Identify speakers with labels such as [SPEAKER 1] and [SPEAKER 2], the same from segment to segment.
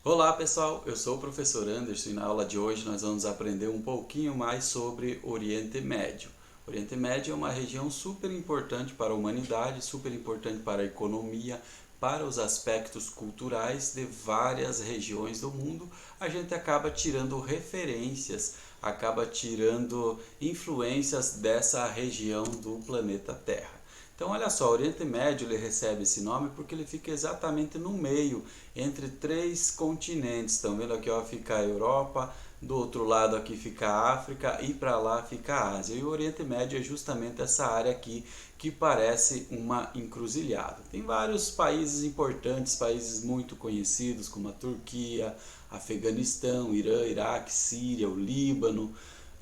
[SPEAKER 1] Olá pessoal, eu sou o professor Anderson e na aula de hoje nós vamos aprender um pouquinho mais sobre Oriente Médio. Oriente Médio é uma região super importante para a humanidade, super importante para a economia, para os aspectos culturais de várias regiões do mundo. A gente acaba tirando referências, acaba tirando influências dessa região do planeta Terra. Então, olha só, o Oriente Médio ele recebe esse nome porque ele fica exatamente no meio, entre três continentes. Estão vendo aqui, ó, fica a Europa, do outro lado aqui fica a África e para lá fica a Ásia. E o Oriente Médio é justamente essa área aqui que parece uma encruzilhada. Tem vários países importantes, países muito conhecidos como a Turquia, Afeganistão, Irã, Iraque, Síria, o Líbano,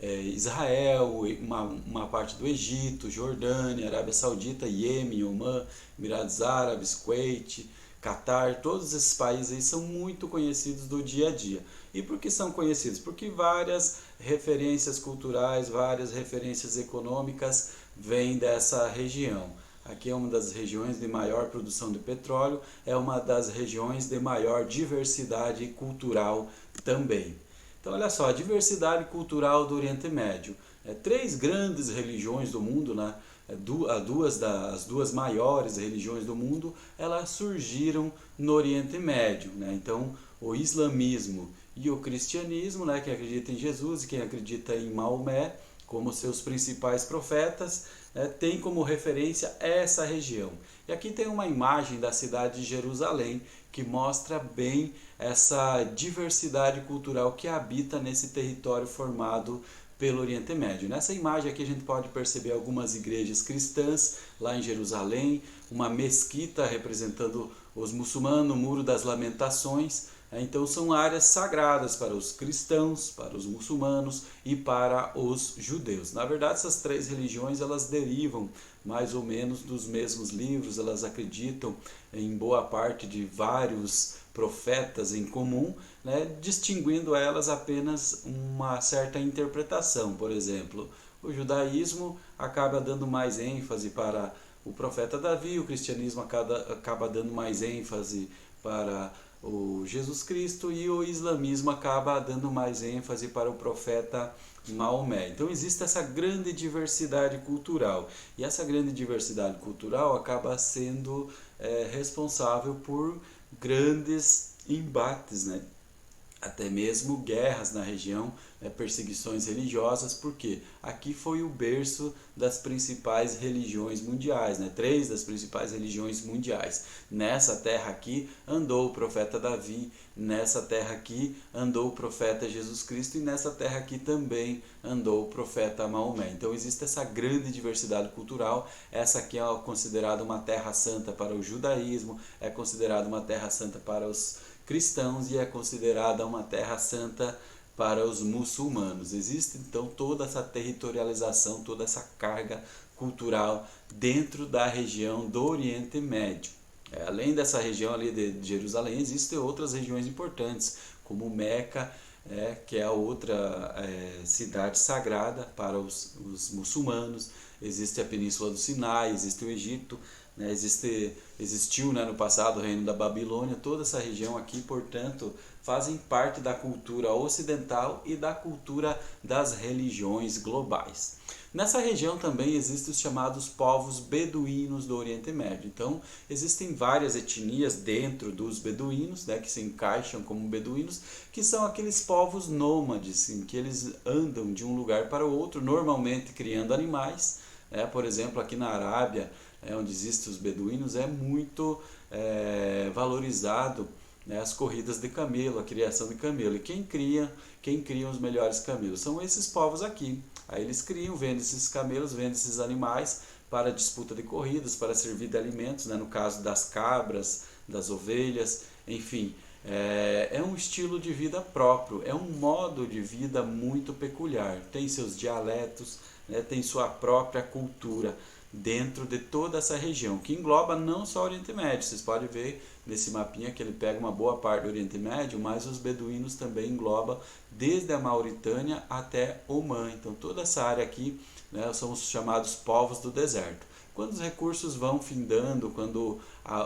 [SPEAKER 1] Israel, uma parte do Egito, Jordânia, Arábia Saudita, Iêmen, Omã, Emirados Árabes, Kuwait, Catar, todos esses países aí são muito conhecidos do dia a dia. E por que são conhecidos? Porque várias referências culturais, várias referências econômicas vêm dessa região. Aqui é uma das regiões de maior produção de petróleo, é uma das regiões de maior diversidade cultural também. Então, olha só, a diversidade cultural do Oriente Médio. Três grandes religiões do mundo, né? As duas maiores religiões do mundo, elas surgiram no Oriente Médio. Né? Então, o islamismo e o cristianismo, né? Quem acredita em Jesus e quem acredita em Maomé como seus principais profetas, tem como referência essa região. E aqui tem uma imagem da cidade de Jerusalém que mostra bem essa diversidade cultural que habita nesse território formado pelo Oriente Médio. Nessa imagem aqui a gente pode perceber algumas igrejas cristãs lá em Jerusalém, uma mesquita representando os muçulmanos, o Muro das Lamentações. Então são áreas sagradas para os cristãos, para os muçulmanos e para os judeus. Na verdade, essas três religiões elas derivam mais ou menos dos mesmos livros, elas acreditam em boa parte de vários profetas em comum, né, distinguindo elas apenas uma certa interpretação. Por exemplo, o judaísmo acaba dando mais ênfase para o profeta Davi, o cristianismo acaba dando mais ênfase para o Jesus Cristo e o islamismo acaba dando mais ênfase para o profeta Maomé. Então existe essa grande diversidade cultural e essa grande diversidade cultural acaba sendo responsável por grandes embates, né? Até mesmo guerras na região, perseguições religiosas, porque aqui foi o berço das principais religiões mundiais, né? Três das principais religiões mundiais. Nessa terra aqui andou o profeta Davi, nessa terra aqui andou o profeta Jesus Cristo e nessa terra aqui também andou o profeta Maomé. Então existe essa grande diversidade cultural. Essa aqui é considerada uma terra santa para o judaísmo, é considerada uma terra santa para os cristãos e é considerada uma terra santa para os muçulmanos. Existe então toda essa territorialização, toda essa carga cultural dentro da região do Oriente Médio. Além dessa região ali de Jerusalém, existem outras regiões importantes, como Meca, que é a outra cidade sagrada para os muçulmanos. Existe a Península do Sinai, existe o Egito, né? Existiu, né, no passado o reino da Babilônia. Toda essa região aqui, portanto, fazem parte da cultura ocidental e da cultura das religiões globais. Nessa região também existem os chamados povos beduínos do Oriente Médio. Então, existem várias etnias dentro dos beduínos, né, que se encaixam como beduínos, que são aqueles povos nômades, em que eles andam de um lugar para o outro, normalmente criando animais. Por exemplo, aqui na Arábia, onde existem os beduínos, é muito valorizado, né, as corridas de camelo, a criação de camelo. E quem cria os melhores camelos? São esses povos aqui. Aí eles criam, vendem esses camelos, vendem esses animais para disputa de corridas, para servir de alimentos, né, no caso das cabras, das ovelhas, enfim. É um estilo de vida próprio, é um modo de vida muito peculiar. Tem seus dialetos, né, tem sua própria cultura dentro de toda essa região, que engloba não só o Oriente Médio. Vocês podem ver nesse mapinha que ele pega uma boa parte do Oriente Médio, mas os beduínos também englobam desde a Mauritânia até Omã. Então toda essa área aqui, né, são os chamados povos do deserto. Quando os recursos vão findando, quando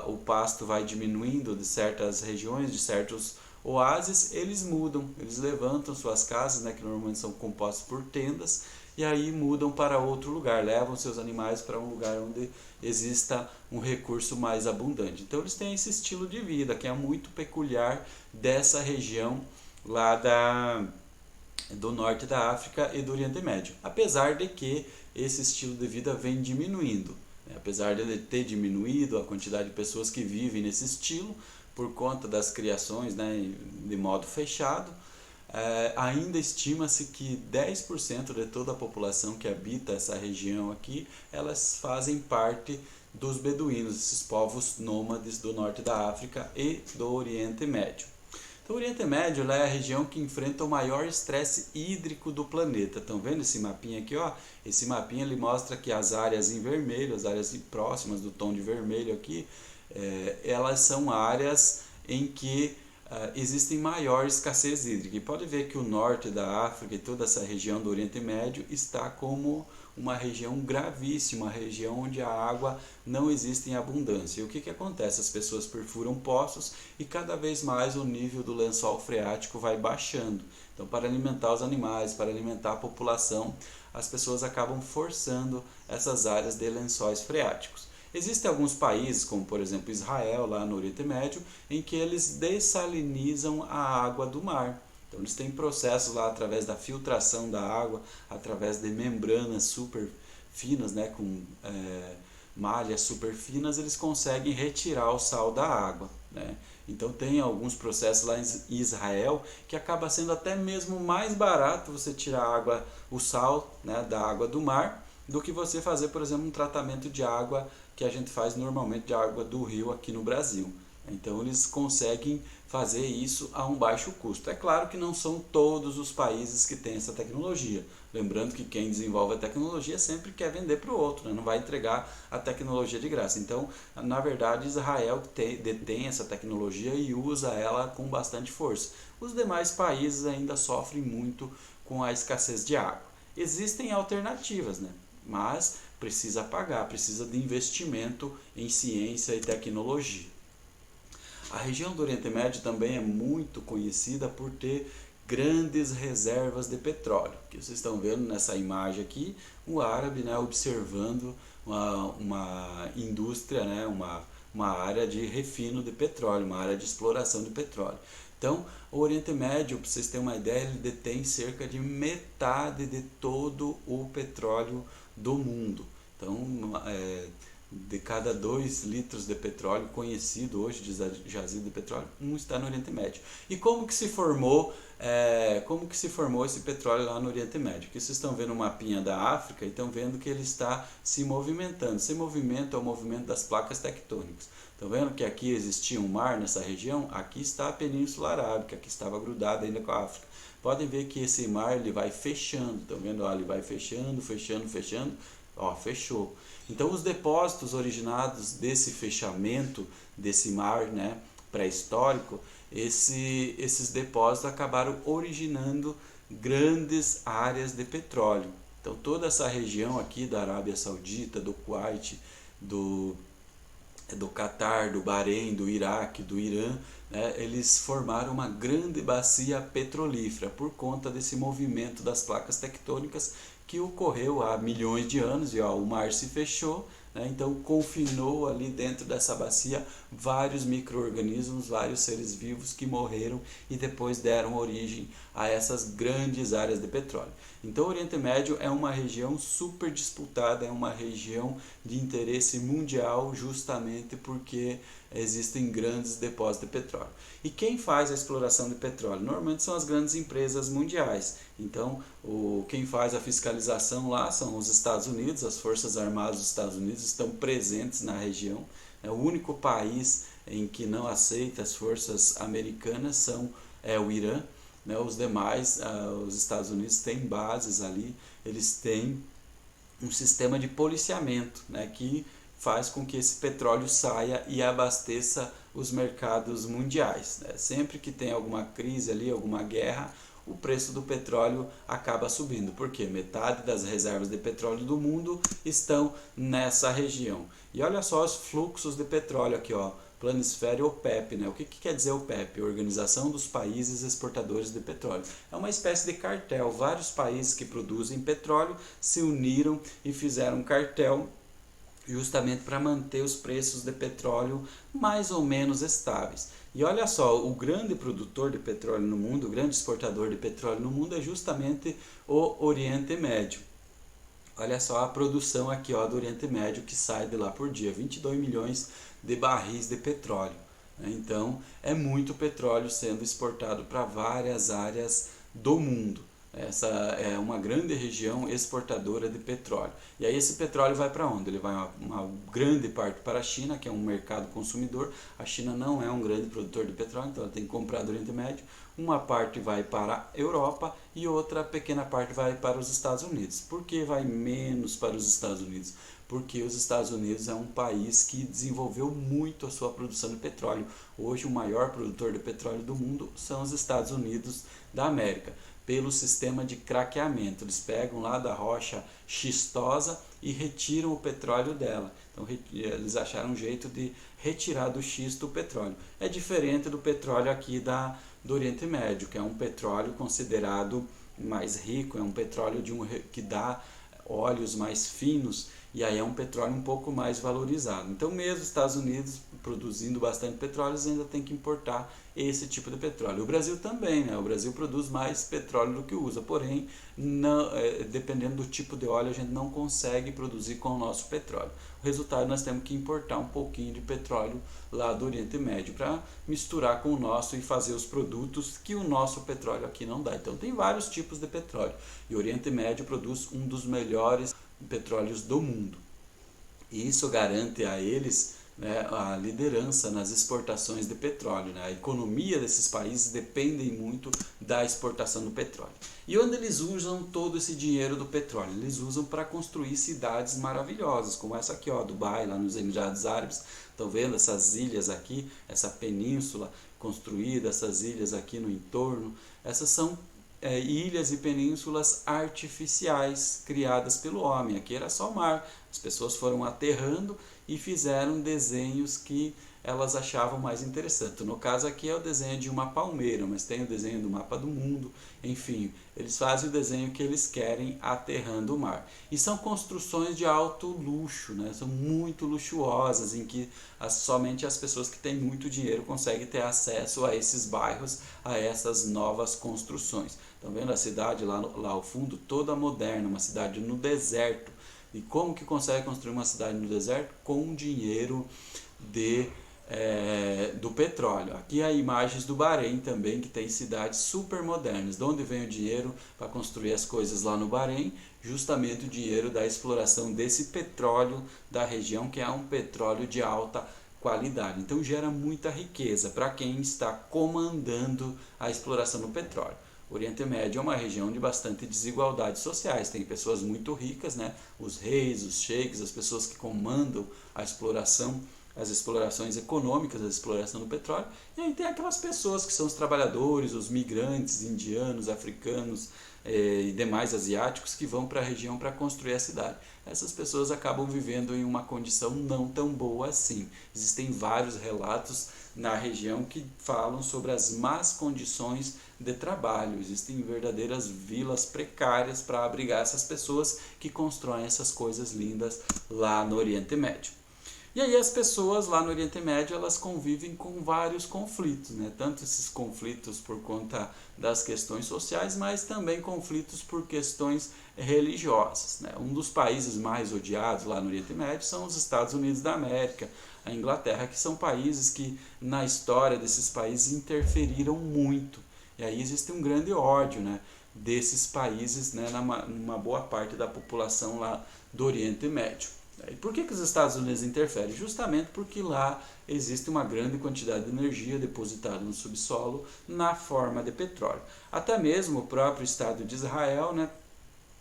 [SPEAKER 1] o pasto vai diminuindo de certas regiões, de certos oásis, eles mudam, eles levantam suas casas, né, que normalmente são compostas por tendas, e aí mudam para outro lugar, levam seus animais para um lugar onde exista um recurso mais abundante. Então eles têm esse estilo de vida que é muito peculiar dessa região lá do norte da África e do Oriente Médio, apesar de que esse estilo de vida vem diminuindo, né? Apesar de ele ter diminuído a quantidade de pessoas que vivem nesse estilo por conta das criações, né, de modo fechado, ainda estima-se que 10% de toda a população que habita essa região aqui, elas fazem parte dos beduínos, esses povos nômades do norte da África e do Oriente Médio. Então, o Oriente Médio é a região que enfrenta o maior estresse hídrico do planeta. Estão vendo esse mapinha aqui? Ó? Esse mapinha ele mostra que as áreas em vermelho, as áreas próximas do tom de vermelho aqui, elas são áreas em que existem maior escassez hídrica. E pode ver que o norte da África e toda essa região do Oriente Médio está como uma região gravíssima, uma região onde a água não existe em abundância. E o que acontece? As pessoas perfuram poços e cada vez mais o nível do lençol freático vai baixando. Então, para alimentar os animais, para alimentar a população, as pessoas acabam forçando essas áreas de lençóis freáticos. Existem alguns países, como por exemplo Israel, lá no Oriente Médio, em que eles dessalinizam a água do mar. Então eles têm processos lá através da filtração da água, através de membranas super finas, né, com malhas super finas, eles conseguem retirar o sal da água, né? Então tem alguns processos lá em Israel que acaba sendo até mesmo mais barato você tirar a água, o sal, né, da água do mar, do que você fazer, por exemplo, um tratamento de água que a gente faz normalmente de água do rio aqui no Brasil. Então eles conseguem fazer isso a um baixo custo. É claro que não são todos os países que têm essa tecnologia. Lembrando que quem desenvolve a tecnologia sempre quer vender para o outro, né? Não vai entregar a tecnologia de graça. Então, na verdade, Israel detém essa tecnologia e usa ela com bastante força. Os demais países ainda sofrem muito com a escassez de água. Existem alternativas, né? Mas precisa pagar, precisa de investimento em ciência e tecnologia. A região do Oriente Médio também é muito conhecida por ter grandes reservas de petróleo. Que vocês estão vendo nessa imagem aqui, um árabe, né, observando uma indústria, né, uma área de refino de petróleo, uma área de exploração de petróleo. Então, o Oriente Médio, para vocês terem uma ideia, ele detém cerca de metade de todo o petróleo do mundo. Então, de cada 2 litros de petróleo conhecido hoje, de jazido de petróleo, um está no Oriente Médio. E como que se formou esse petróleo lá no Oriente Médio? Que vocês estão vendo o mapinha da África e estão vendo que ele está se movimentando. Esse movimento é o movimento das placas tectônicas. Estão vendo que aqui existia um mar nessa região? Aqui está a Península Arábica, que estava grudada ainda com a África. Podem ver que esse mar ele vai fechando. Estão vendo? Ó, ele vai fechando, fechando, fechando. Ó, fechou. Então os depósitos originados desse fechamento desse mar, né, pré-histórico, esses depósitos acabaram originando grandes áreas de petróleo. Então toda essa região aqui da Arábia Saudita, do Kuwait, do Catar, do Bahrein, do Iraque, do Irã, né, eles formaram uma grande bacia petrolífera por conta desse movimento das placas tectônicas que ocorreu há milhões de anos. E ó, o mar se fechou, né, então confinou ali dentro dessa bacia vários micro-organismos, vários seres vivos que morreram e depois deram origem a essas grandes áreas de petróleo. Então o Oriente Médio é uma região super disputada, é uma região de interesse mundial justamente porque existem grandes depósitos de petróleo. E quem faz a exploração de petróleo? Normalmente são as grandes empresas mundiais. Então quem faz a fiscalização lá são os Estados Unidos, as Forças Armadas dos Estados Unidos estão presentes na região. O único país em que não aceita as forças americanas é o Irã. Os demais, os Estados Unidos têm bases ali, eles têm um sistema de policiamento, né, que faz com que esse petróleo saia e abasteça os mercados mundiais, né? Sempre que tem alguma crise ali, alguma guerra, o preço do petróleo acaba subindo, porque metade das reservas de petróleo do mundo estão nessa região. E olha só os fluxos de petróleo aqui, ó, Planisfério OPEP, né? O que quer dizer OPEP? Organização dos Países Exportadores de Petróleo. É uma espécie de cartel. Vários países que produzem petróleo se uniram e fizeram um cartel justamente para manter os preços de petróleo mais ou menos estáveis. E olha só, o grande produtor de petróleo no mundo, o grande exportador de petróleo no mundo é justamente o Oriente Médio. Olha só a produção aqui ó, do Oriente Médio que sai de lá por dia, 22 milhões de barris de petróleo. Então é muito petróleo sendo exportado para várias áreas do mundo. Essa é uma grande região exportadora de petróleo. E aí esse petróleo vai para onde? Ele vai uma grande parte para a China, que é um mercado consumidor. A China não é um grande produtor de petróleo, então ela tem que comprar do Oriente Médio. Uma parte vai para a Europa e outra pequena parte vai para os Estados Unidos. Por que vai menos para os Estados Unidos? Porque os Estados Unidos é um país que desenvolveu muito a sua produção de petróleo. Hoje o maior produtor de petróleo do mundo são os Estados Unidos da América, pelo sistema de craqueamento. Eles pegam lá da rocha xistosa e retiram o petróleo dela. Então eles acharam um jeito de retirar do xisto o petróleo. É diferente do petróleo aqui do Oriente Médio, que é um petróleo considerado mais rico, é um petróleo que dá óleos mais finos, e aí é um petróleo um pouco mais valorizado. Então mesmo os Estados Unidos produzindo bastante petróleo, eles ainda tem que importar esse tipo de petróleo. O Brasil também, né? O Brasil produz mais petróleo do que usa, porém, não, dependendo do tipo de óleo, a gente não consegue produzir com o nosso petróleo. O resultado, nós temos que importar um pouquinho de petróleo lá do Oriente Médio para misturar com o nosso e fazer os produtos que o nosso petróleo aqui não dá. Então tem vários tipos de petróleo e o Oriente Médio produz um dos melhores petróleos do mundo. E isso garante a eles, né, a liderança nas exportações de petróleo. Né? A economia desses países depende muito da exportação do petróleo. E onde eles usam todo esse dinheiro do petróleo? Eles usam para construir cidades maravilhosas, como essa aqui, ó, Dubai, lá nos Emirados Árabes. Estão vendo essas ilhas aqui, essa península construída, essas ilhas aqui no entorno? Essas são ilhas e penínsulas artificiais criadas pelo homem. Aqui era só mar. As pessoas foram aterrando e fizeram desenhos que elas achavam mais interessante. No caso aqui é o desenho de uma palmeira, mas tem o desenho do mapa do mundo. Enfim, eles fazem o desenho que eles querem aterrando o mar. E são construções de alto luxo, né? São muito luxuosas, em que somente as pessoas que têm muito dinheiro conseguem ter acesso a esses bairros, a essas novas construções. Estão vendo a cidade lá ao fundo, toda moderna, uma cidade no deserto. E como que consegue construir uma cidade no deserto? Com dinheiro do petróleo. Aqui há imagens do Bahrein também, que tem cidades super modernas. De onde vem o dinheiro para construir as coisas lá no Bahrein? Justamente o dinheiro da exploração desse petróleo da região, que é um petróleo de alta qualidade. Então gera muita riqueza para quem está comandando a exploração do petróleo. O Oriente Médio é uma região de bastante desigualdades sociais. Tem pessoas muito ricas, né? Os reis, os sheiks, as pessoas que comandam a exploração, as explorações econômicas, a exploração do petróleo. E aí tem aquelas pessoas que são os trabalhadores, os migrantes indianos, africanos e demais asiáticos que vão para a região para construir a cidade. Essas pessoas acabam vivendo em uma condição não tão boa assim. Existem vários relatos na região que falam sobre as más condições de trabalho. Existem verdadeiras vilas precárias para abrigar essas pessoas que constroem essas coisas lindas lá no Oriente Médio. E aí as pessoas lá no Oriente Médio, elas convivem com vários conflitos, né? Tanto esses conflitos por conta das questões sociais, mas também conflitos por questões religiosas, né? Um dos países mais odiados lá no Oriente Médio são os Estados Unidos da América, a Inglaterra, que são países que na história desses países interferiram muito. E aí existe um grande ódio, né, desses países, né, numa boa parte da população lá do Oriente Médio. E por que os Estados Unidos interferem? Justamente porque lá existe uma grande quantidade de energia depositada no subsolo na forma de petróleo. Até mesmo o próprio Estado de Israel, né,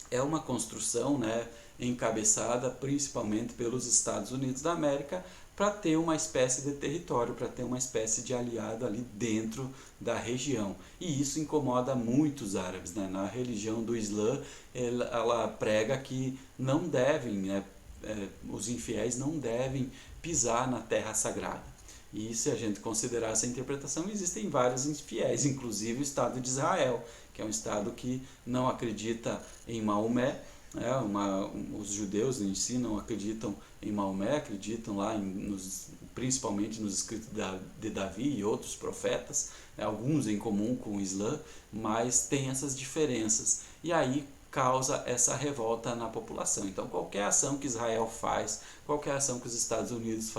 [SPEAKER 1] é uma construção, né, encabeçada principalmente pelos Estados Unidos da América para ter uma espécie de território, para ter uma espécie de aliado ali dentro da região. E isso incomoda muitos árabes, né? Na religião do Islã, ela prega que não devem, né, os infiéis não devem pisar na terra sagrada. E se a gente considerar essa interpretação, existem vários infiéis, inclusive o Estado de Israel, que é um Estado que não acredita em Maomé, né? Os judeus em si não acreditam em Maomé, acreditam lá principalmente nos escritos de Davi e outros profetas, né? Alguns em comum com o Islã, mas tem essas diferenças. E aí causa essa revolta na população. Então qualquer ação que Israel faz, qualquer ação que os Estados Unidos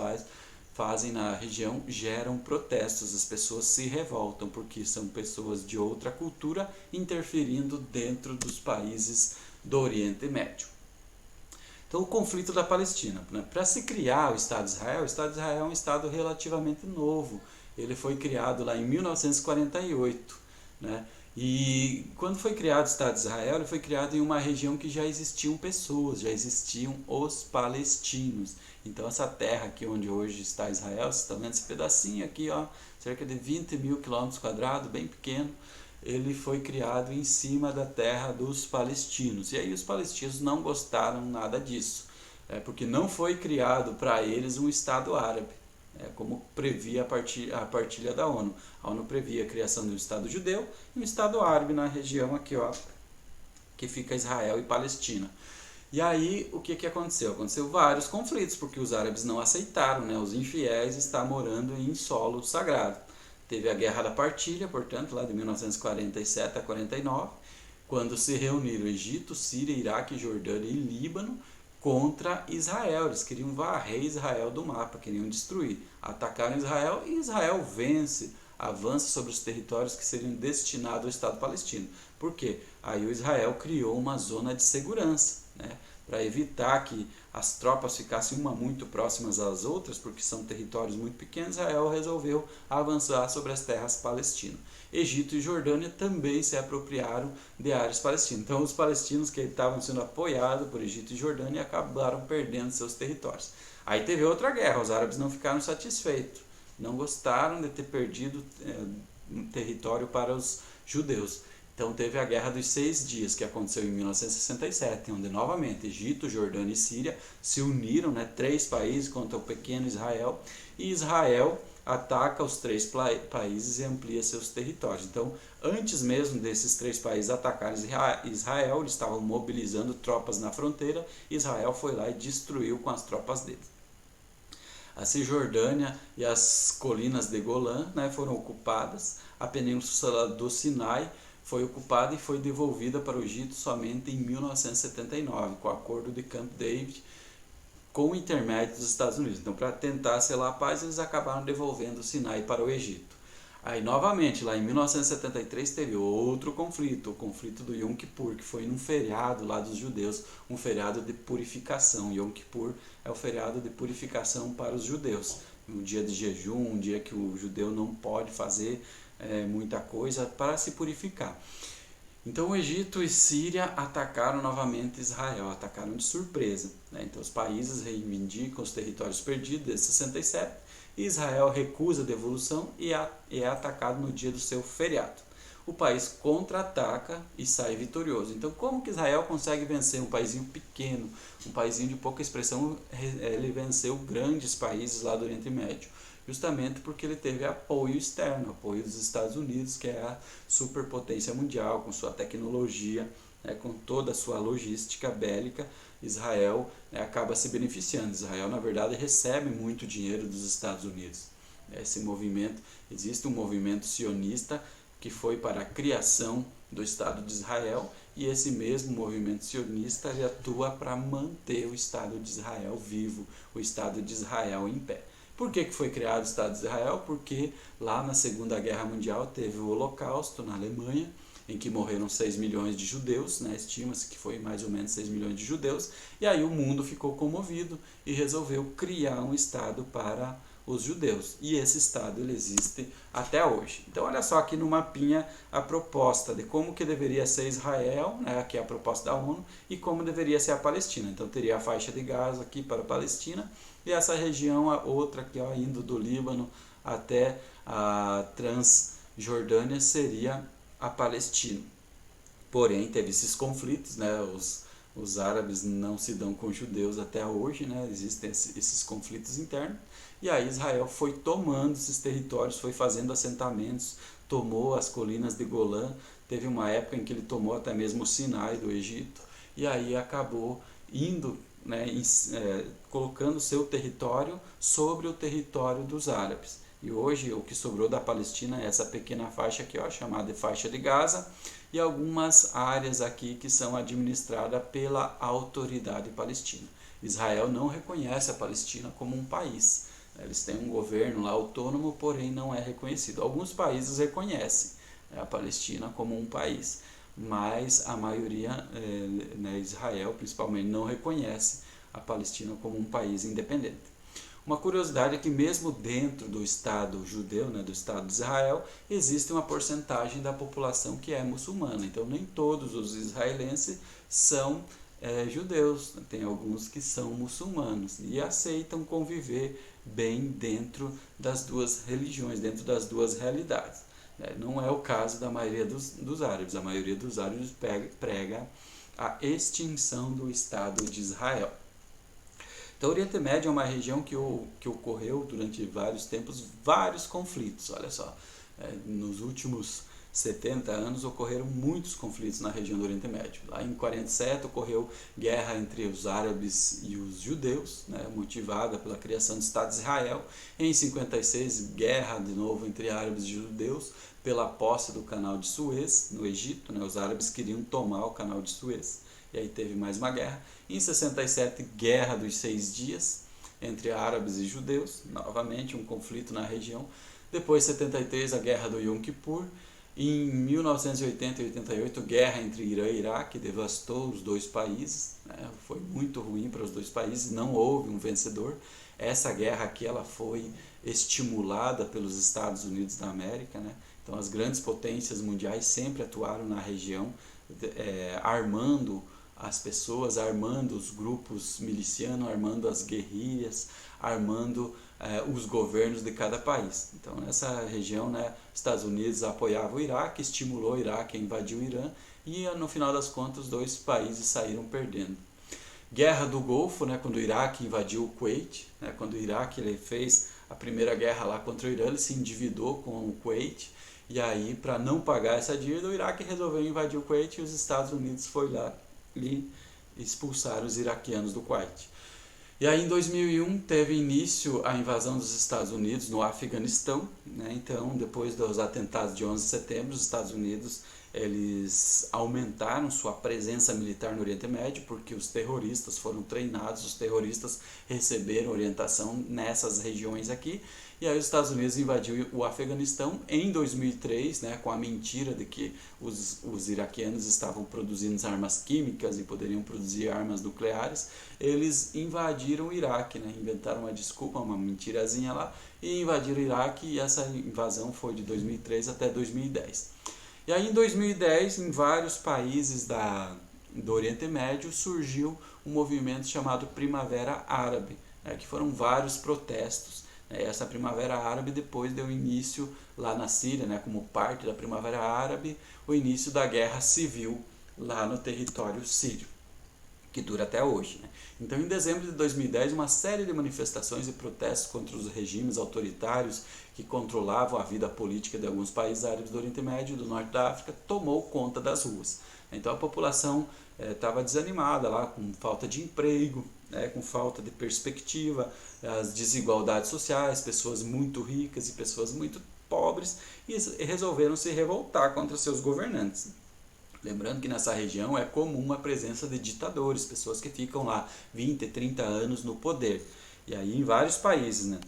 [SPEAKER 1] fazem na região geram protestos, as pessoas se revoltam porque são pessoas de outra cultura interferindo dentro dos países do Oriente Médio. Então o conflito da Palestina, né? Para se criar o Estado de Israel é um Estado relativamente novo, ele foi criado lá em 1948, né? E quando foi criado o Estado de Israel, ele foi criado em uma região que já existiam pessoas, já existiam os palestinos. Então essa terra aqui onde hoje está Israel, vocês estão vendo esse pedacinho aqui, ó, cerca de 20 mil quilômetros quadrados, bem pequeno, ele foi criado em cima da terra dos palestinos. E aí os palestinos não gostaram nada disso, porque não foi criado para eles um Estado árabe, como previa a partilha da ONU. A ONU previa a criação de um Estado judeu e um Estado árabe na região aqui, ó, que fica Israel e Palestina. E aí, o que aconteceu? Aconteceu vários conflitos, porque os árabes não aceitaram, né? Os infiéis estão morando em solo sagrado. Teve a Guerra da Partilha, portanto, lá de 1947 a 49, quando se reuniram Egito, Síria, Iraque, Jordânia e Líbano contra Israel. Eles queriam varrer Israel do mapa, queriam destruir. Atacaram Israel e Israel vence, avança sobre os territórios que seriam destinados ao Estado palestino. Por quê? Aí o Israel criou uma zona de segurança, né? Para evitar que as tropas ficassem uma muito próximas às outras, porque são territórios muito pequenos, Israel resolveu avançar sobre as terras palestinas. Egito e Jordânia também se apropriaram de áreas palestinas. Então os palestinos que estavam sendo apoiados por Egito e Jordânia acabaram perdendo seus territórios. Aí teve outra guerra, os árabes não ficaram satisfeitos, não gostaram de ter perdido território para os judeus. Então teve a Guerra dos 6 Dias, que aconteceu em 1967, onde novamente Egito, Jordânia e Síria se uniram, né, 3 países contra o pequeno Israel, e Israel ataca os 3 países e amplia seus territórios. Então, antes mesmo desses 3 países atacarem Israel, eles estavam mobilizando tropas na fronteira, Israel foi lá e destruiu com as tropas dele. A Cisjordânia e as colinas de Golã, né, foram ocupadas, a península do Sinai foi ocupada e foi devolvida para o Egito somente em 1979, com o acordo de Camp David, com o intermédio dos Estados Unidos. Então, para tentar selar a paz, eles acabaram devolvendo o Sinai para o Egito. Aí, novamente, lá em 1973, teve outro conflito, o conflito do Yom Kippur, que foi num feriado lá dos judeus, um feriado de purificação. Yom Kippur é o feriado de purificação para os judeus. Um dia de jejum, um dia que o judeu não pode fazer muita coisa para se purificar. Então o Egito e Síria atacaram novamente Israel, atacaram de surpresa, né? Então os países reivindicam os territórios perdidos desde 67 e Israel recusa a devolução e é atacado no dia do seu feriado. O país contra-ataca e sai vitorioso. Então como que Israel consegue vencer um paísinho pequeno, um paísinho de pouca expressão? Ele venceu grandes países lá do Oriente Médio, justamente porque ele teve apoio externo, apoio dos Estados Unidos, que é a superpotência mundial, com sua tecnologia, né, com toda a sua logística bélica. Israel, né, acaba se beneficiando. Israel, na verdade, recebe muito dinheiro dos Estados Unidos. Esse movimento, existe um movimento sionista que foi para a criação do Estado de Israel, e esse mesmo movimento sionista ele atua para manter o Estado de Israel vivo, o Estado de Israel em pé. Por que foi criado o Estado de Israel? Porque lá na Segunda Guerra Mundial teve o Holocausto na Alemanha, em que morreram 6 milhões de judeus, né? Estima-se que foi mais ou menos 6 milhões de judeus, e aí o mundo ficou comovido e resolveu criar um Estado para os judeus. E esse Estado ele existe até hoje. Então olha só aqui no mapinha a proposta de como que deveria ser Israel, né? Aqui é a proposta da ONU, e como deveria ser a Palestina. Então teria a faixa de Gaza aqui para a Palestina, e essa região, a outra aqui, ó, indo do Líbano até a Transjordânia, seria a Palestina. Porém, teve esses conflitos, né? Os Os árabes não se dão com os judeus até hoje, né? Existem esses conflitos internos. E aí Israel foi tomando esses territórios, foi fazendo assentamentos, tomou as colinas de Golã. Teve uma época em que ele tomou até mesmo o Sinai do Egito. E aí acabou indo, né, colocando seu território sobre o território dos árabes. E hoje o que sobrou da Palestina é essa pequena faixa aqui, ó, chamada de faixa de Gaza, e algumas áreas aqui que são administradas pela autoridade palestina. Israel não reconhece a Palestina como um país. Eles têm um governo lá autônomo, porém não é reconhecido. Alguns países reconhecem a Palestina como um país, mas a maioria, né, Israel principalmente, não reconhece a Palestina como um país independente. Uma curiosidade é que mesmo dentro do Estado judeu, né, do Estado de Israel, existe uma porcentagem da população que é muçulmana. Então nem todos os israelenses são judeus, tem alguns que são muçulmanos e aceitam conviver bem dentro das duas religiões, dentro das duas realidades. Não é o caso da maioria dos árabes. A maioria dos árabes prega a extinção do Estado de Israel. Então, o Oriente Médio é uma região que ocorreu durante vários tempos, vários conflitos. Olha só, nos últimos 70 anos ocorreram muitos conflitos na região do Oriente Médio. Lá em 47 ocorreu guerra entre os árabes e os judeus, né, motivada pela criação do Estado de Israel. Em 56, guerra de novo entre árabes e judeus pela posse do Canal de Suez, no Egito. Né, os árabes queriam tomar o Canal de Suez. E aí teve mais uma guerra. Em 67, Guerra dos 6 Dias, entre árabes e judeus, novamente um conflito na região. Depois, 73, a Guerra do Yom Kippur. Em 1980 e 88, guerra entre Irã e Iraque, devastou os dois países, né? Foi muito ruim para os dois países, não houve um vencedor. Essa guerra aqui ela foi estimulada pelos Estados Unidos da América, né? Então as grandes potências mundiais sempre atuaram na região, armando as pessoas, armando os grupos milicianos, armando as guerrilhas, armando os governos de cada país. Então nessa região, né, Estados Unidos apoiava o Iraque, estimulou o Iraque a invadir o Irã e no final das contas os dois países saíram perdendo. Guerra do Golfo, né, quando o Iraque invadiu o Kuwait, né, quando o Iraque ele fez a primeira guerra lá contra o Irã, ele se endividou com o Kuwait. E aí, para não pagar essa dívida, o Iraque resolveu invadir o Kuwait e os Estados Unidos foi lá e expulsaram os iraquianos do Kuwait. E aí, em 2001, teve início a invasão dos Estados Unidos no Afeganistão, né? Então, depois dos atentados de 11 de setembro, os Estados Unidos eles aumentaram sua presença militar no Oriente Médio, porque os terroristas foram treinados, os terroristas receberam orientação nessas regiões aqui, e aí os Estados Unidos invadiu o Afeganistão em 2003, né, com a mentira de que os iraquianos estavam produzindo armas químicas e poderiam produzir armas nucleares. Eles invadiram o Iraque, né, inventaram uma desculpa, uma mentirazinha lá, e invadiram o Iraque, e essa invasão foi de 2003 até 2010. E aí em 2010, em vários países do Oriente Médio, surgiu um movimento chamado Primavera Árabe, né, que foram vários protestos. Essa Primavera Árabe depois deu início lá na Síria, né, como parte da Primavera Árabe, o início da guerra civil lá no território sírio, que dura até hoje. Né? Então, em dezembro de 2010, uma série de manifestações e protestos contra os regimes autoritários que controlavam a vida política de alguns países árabes do Oriente Médio e do Norte da África tomou conta das ruas. Então, a população estava desanimada lá, com falta de emprego, com falta de perspectiva, as desigualdades sociais, pessoas muito ricas e pessoas muito pobres, e resolveram se revoltar contra seus governantes. Lembrando que nessa região é comum a presença de ditadores, pessoas que ficam lá 20, 30 anos no poder. E aí em vários países, né,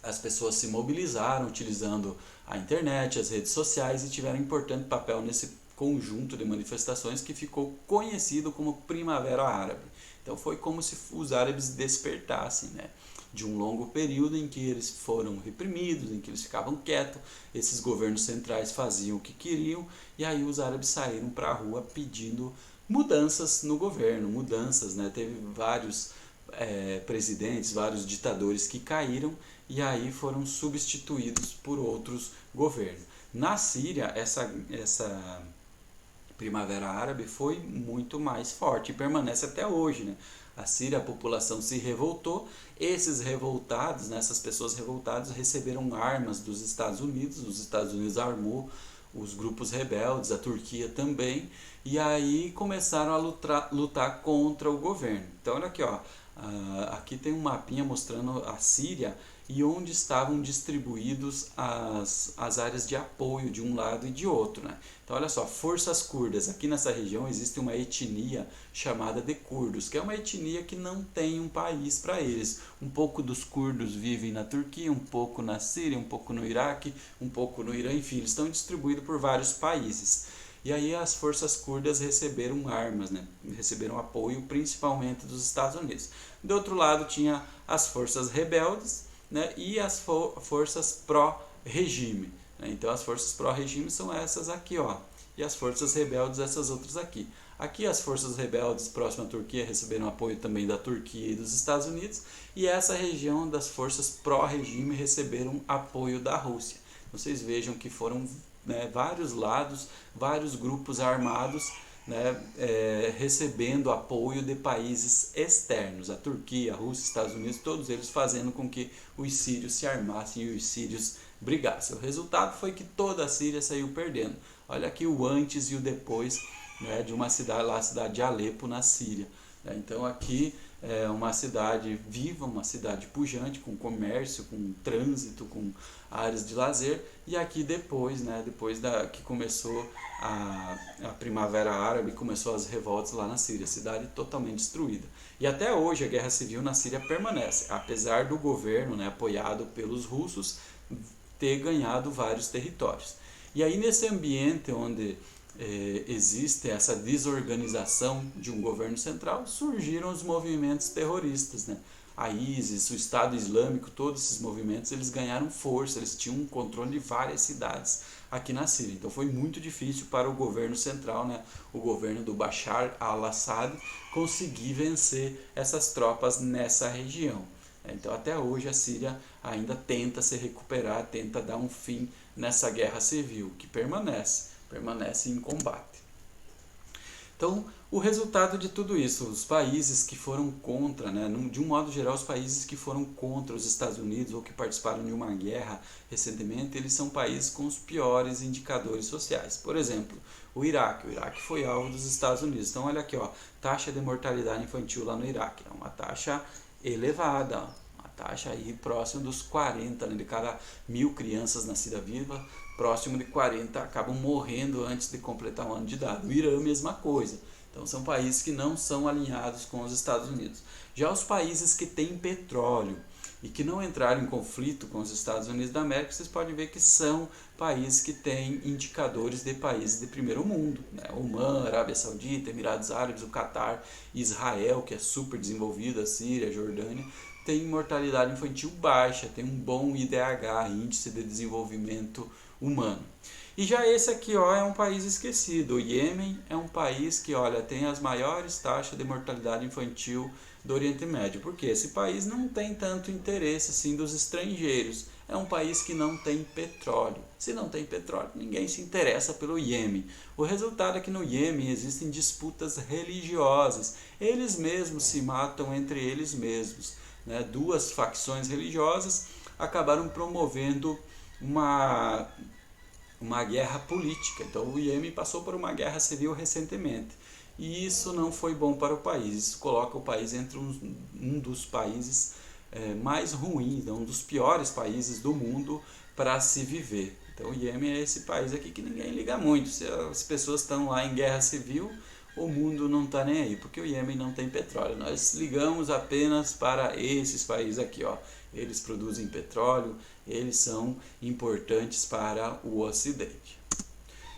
[SPEAKER 1] as pessoas se mobilizaram utilizando a internet, as redes sociais e tiveram um importante papel nesse conjunto de manifestações que ficou conhecido como Primavera Árabe. Então foi como se os árabes despertassem, né, de um longo período em que eles foram reprimidos, em que eles ficavam quietos, esses governos centrais faziam o que queriam, e aí os árabes saíram para a rua pedindo mudanças no governo, mudanças, né? Teve vários presidentes, vários ditadores que caíram, e aí foram substituídos por outros governos. Na Síria, essa Primavera Árabe foi muito mais forte e permanece até hoje, né? A Síria, a população se revoltou, esses revoltados, né, essas pessoas revoltadas receberam armas dos Estados Unidos, os Estados Unidos armou os grupos rebeldes, a Turquia também, e aí começaram a lutar contra o governo. Então olha aqui, ó, aqui tem um mapinha mostrando a Síria e onde estavam distribuídos as áreas de apoio de um lado e de outro, né? Então olha só, forças curdas. Aqui nessa região existe uma etnia chamada de curdos, que é uma etnia que não tem um país para eles. Um pouco dos curdos vivem na Turquia, um pouco na Síria, um pouco no Iraque, um pouco no Irã, enfim, eles estão distribuídos por vários países. E aí as forças curdas receberam armas, né? Receberam apoio principalmente dos Estados Unidos. Do outro lado tinha as forças rebeldes, né? E as forças pró-regime. Né? Então as forças pró-regime são essas aqui, ó, e as forças rebeldes essas outras aqui. Aqui as forças rebeldes próximas à Turquia receberam apoio também da Turquia e dos Estados Unidos, e essa região das forças pró-regime receberam apoio da Rússia. Vocês vejam que foram, né, vários lados, vários grupos armados, né, recebendo apoio de países externos, a Turquia, a Rússia, os Estados Unidos, todos eles fazendo com que os sírios se armassem e os sírios brigassem. O resultado foi que toda a Síria saiu perdendo. Olha aqui o antes e o depois, né, de uma cidade lá, a cidade de Alepo, na Síria. Então aqui é uma cidade viva, uma cidade pujante, com comércio, com trânsito, com áreas de lazer, e aqui depois, né, que começou a Primavera Árabe, começou as revoltas lá na Síria, cidade totalmente destruída. E até hoje a guerra civil na Síria permanece, apesar do governo, né, apoiado pelos russos, ter ganhado vários territórios. E aí nesse ambiente onde existe essa desorganização de um governo central, surgiram os movimentos terroristas, né? A ISIS, o Estado Islâmico, todos esses movimentos, eles ganharam força, eles tinham um controle de várias cidades aqui na Síria. Então foi muito difícil para o governo central, né, o governo do Bashar al-Assad, conseguir vencer essas tropas nessa região. Então até hoje a Síria ainda tenta se recuperar, tenta dar um fim nessa guerra civil, que permanece em combate. Então, o resultado de tudo isso, os países que foram contra, né, de um modo geral, os países que foram contra os Estados Unidos ou que participaram de uma guerra recentemente, eles são países com os piores indicadores sociais. Por exemplo, o Iraque foi alvo dos Estados Unidos. Então, olha aqui, ó, taxa de mortalidade infantil lá no Iraque, é uma taxa elevada, uma taxa aí próxima dos 40, né, de cada 1.000 crianças nascidas vivas, próximo de 40 acabam morrendo antes de completar um ano de idade. O Irã, mesma coisa. Então são países que não são alinhados com os Estados Unidos. Já os países que têm petróleo e que não entraram em conflito com os Estados Unidos da América, vocês podem ver que são países que têm indicadores de países de primeiro mundo, né? Omã, Arábia Saudita, Emirados Árabes, o Catar, Israel, que é super desenvolvido, a Síria, a Jordânia, tem mortalidade infantil baixa, tem um bom IDH, Índice de Desenvolvimento Humano. E já esse aqui, ó, é um país esquecido. O Iêmen é um país que, olha, tem as maiores taxas de mortalidade infantil do Oriente Médio. Porque esse país não tem tanto interesse assim dos estrangeiros. É um país que não tem petróleo. Se não tem petróleo, ninguém se interessa pelo Iêmen. O resultado é que no Iêmen existem disputas religiosas. Eles mesmos se matam entre eles mesmos, né? Duas facções religiosas acabaram promovendo uma guerra política. Então o Iêmen passou por uma guerra civil recentemente. E isso não foi bom para o país. Isso coloca o país entre um dos países mais ruins, um dos piores países do mundo para se viver. Então o Iêmen é esse país aqui que ninguém liga muito. Se as pessoas estão lá em guerra civil, o mundo não está nem aí, porque o Iêmen não tem petróleo. Nós ligamos apenas para esses países aqui, ó. Eles produzem petróleo, eles são importantes para o Ocidente.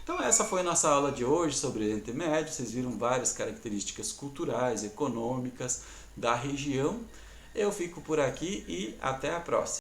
[SPEAKER 1] Então essa foi a nossa aula de hoje sobre o Oriente Médio. Vocês viram várias características culturais, econômicas da região. Eu fico por aqui e até a próxima.